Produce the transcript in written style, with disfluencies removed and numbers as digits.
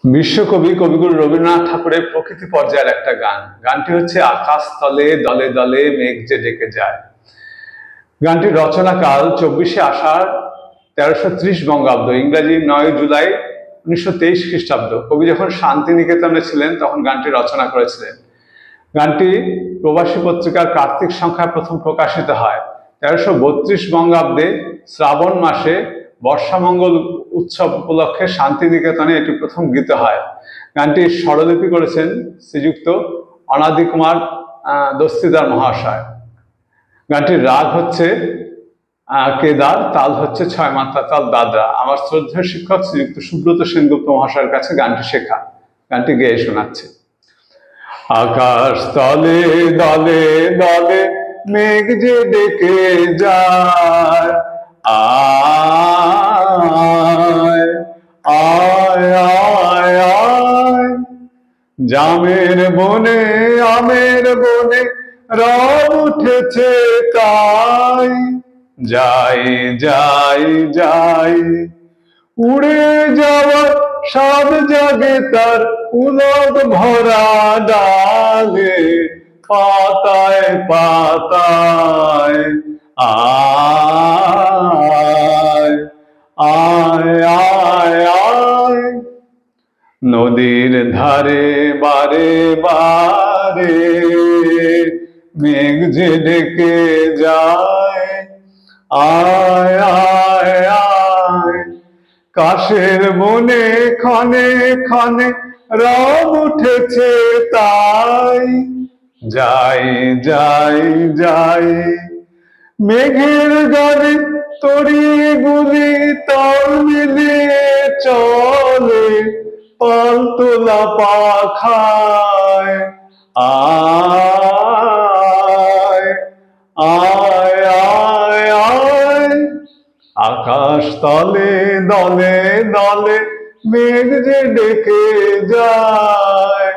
বিশ্বকবি কবিগুরু রবীন্দ্রনাথ ঠাকুরের প্রকৃতি পর্যায়ের একটা গান। গানটি হচ্ছে আকাশ তলে দলে দলে মেঘ যে ডেকে যায়। গানটির রচনাকাল 24শে আষাঢ় 1330 বঙ্গাব্দ, ইংরাজি 9 জুলাই 1923 খ্রিস্টাব্দ। কবি যখন শান্তিনিকেতনে ছিলেন তখন গানটি রচনা করেছিলেন। গানটি প্রবাসী পত্রিকার কার্তিক সংখ্যায় প্রথম প্রকাশিত হয়। 1332 বঙ্গাব্দে শ্রাবণ মাসে বর্ষামঙ্গল উৎসব উপলক্ষে শান্তিনিকেতনে এটি প্রথম গীত হয়। গানটির স্বরলিপি করেছেন শ্রীযুক্ত অনাদি কুমার দস্তিদার মহাশয়। গানটির রাগ হচ্ছে কেদার, তাল হচ্ছে 6 মাত্রা তাল দাদরা। আমার শ্রদ্ধেয় শিক্ষক শ্রীযুক্ত সুব্রত সেনগুপ্ত মহাশয়ের কাছে গানটি শেখা। গানটি গেয়ে শোনাচ্ছে। আকাশ তলে দলে দলে মেঘ যে ডেকে যায়, আয় আয় আয় আয়, জামের বনে আমের বনে রব উঠেছে তাই, যাই যাই যাই, উড়ে যাওয়ার স্বাদ জাগে তার পুলক ভরা ডালে, পাতায় পাতায়, আয় আয় আয় আয়, নদীর ধারে বারে বারে মেঘ যে ডেকে যায়, আয় আয় আয়, কাশের বনে ক্ষণে ক্ষণে রব উঠেছে তাই, যাই যাই যাই, মেঘের গাড়ি তড়িয়ে গুলি তাল মিলিয়ে চলে, পালতোলা পাখায়, আয় আয় আয় আয়, আকাশ তলে দলে দলে মেঘ যে ডেকে যায়,